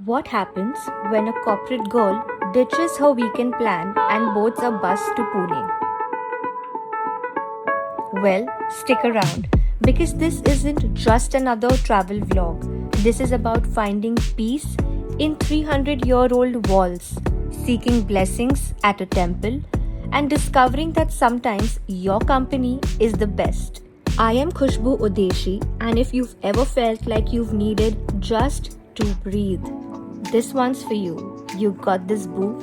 What happens when a corporate girl ditches her weekend plan and boards a bus to Pune? Well, stick around because this isn't just another travel vlog. This is about finding peace in 300-year-old walls, seeking blessings at a temple, and discovering that sometimes your company is the best. I am Khushbu Udeshi, and if you've ever felt like you've needed just to breathe, this one's for you. You got this, boo.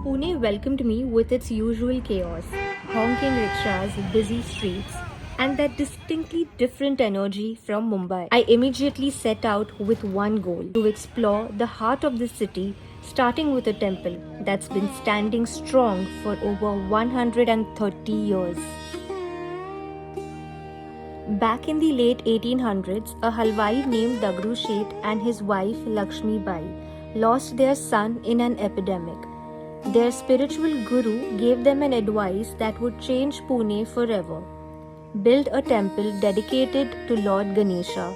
Pune welcomed me with its usual chaos, honking rickshaws, busy streets, and that distinctly different energy from Mumbai. I immediately set out with one goal: to explore the heart of the city, starting with a temple that's been standing strong for over 130 years. Back in the late 1800s, a Halwai named Dagru Sheth and his wife Lakshmi Bai lost their son in an epidemic. Their spiritual guru gave them an advice that would change Pune forever: build a temple dedicated to Lord Ganesha.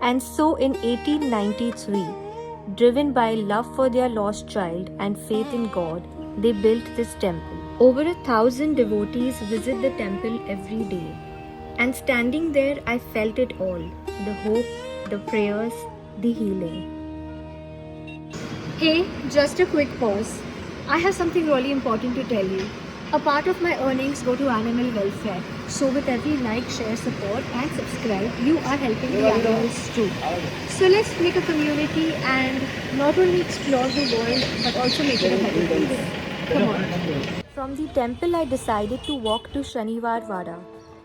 And so in 1893, driven by love for their lost child and faith in God, they built this temple. Over 1,000 devotees visit the temple every day. And standing there, I felt it all: the hope, the prayers, the healing. Hey, just a quick pause. I have something really important to tell you. A part of my earnings go to animal welfare. So with every like, share, support and subscribe, you are helping the animals too. So let's make a community and not only explore the world but also make it a better place. Come on. From the temple, I decided to walk to Shaniwar Wada,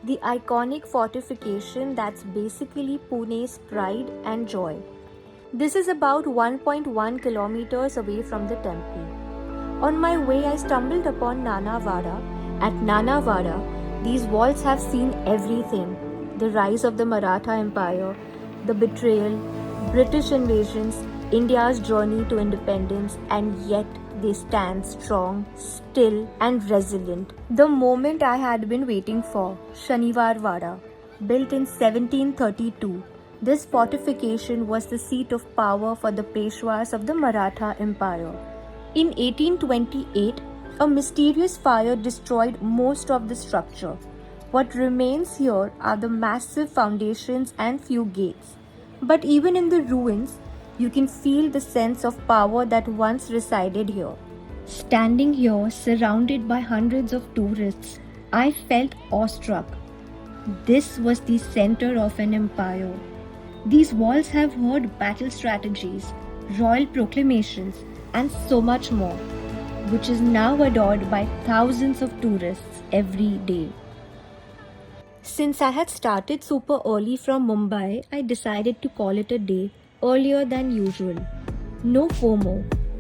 the iconic fortification that's basically Pune's pride and joy. This is about 1.1 kilometers away from the temple. On my way, I stumbled upon Nana Wada. At Nana Wada, these walls have seen everything: the rise of the Maratha Empire, the betrayal, British invasions, India's journey to independence, and yet they stand strong, still, and resilient. The moment I had been waiting for: Shaniwar Wada. Built in 1732, this fortification was the seat of power for the Peshwas of the Maratha Empire. In 1828, a mysterious fire destroyed most of the structure. What remains here are the massive foundations and few gates. But even in the ruins, you can feel the sense of power that once resided here. Standing here, surrounded by hundreds of tourists, I felt awestruck. This was the center of an empire. These walls have heard battle strategies, royal proclamations, and so much more, which is now adored by thousands of tourists every day. Since I had started super early from Mumbai, I decided to call it a day earlier than usual. No FOMO,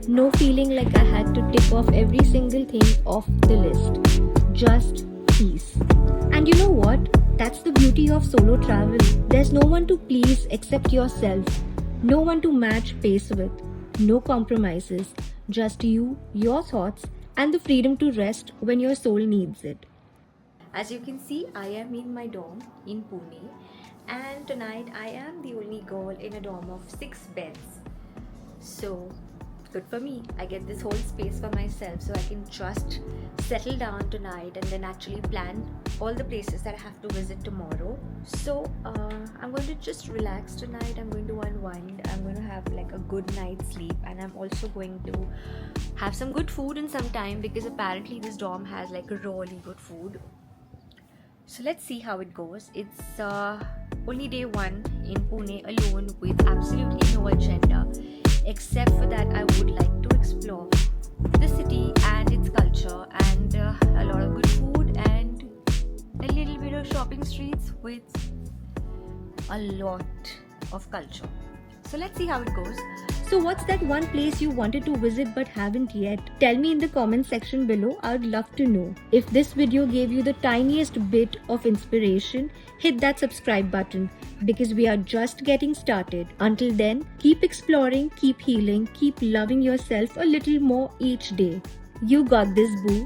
no feeling like I had to tick off every single thing off the list. Just peace. And you know what? That's the beauty of solo travel. There's no one to please except yourself, no one to match pace with. No compromises, just you, your thoughts, and the freedom to rest when your soul needs it. As you can see, I am in my dorm in Pune, and tonight I am the only girl in a dorm of 6 beds. So, good for me. I get this whole space for myself, so I can just settle down tonight and then actually plan all the places that I have to visit tomorrow. So I'm going to just relax tonight. I'm going to unwind. I'm going to have like a good night's sleep, and I'm also going to have some good food in some time because apparently this dorm has like really good food. So let's see how it goes. It's only day 1 in Pune alone with absolutely no agenda, except for that I would like to explore the city and its culture, and a lot of good food and a little bit of shopping streets with a lot of culture. So let's see how it goes. So what's that one place you wanted to visit but haven't yet? Tell me in the comment section below. I would love to know. If this video gave you the tiniest bit of inspiration, hit that subscribe button because we are just getting started. Until then, keep exploring, keep healing, keep loving yourself a little more each day. You got this, boo.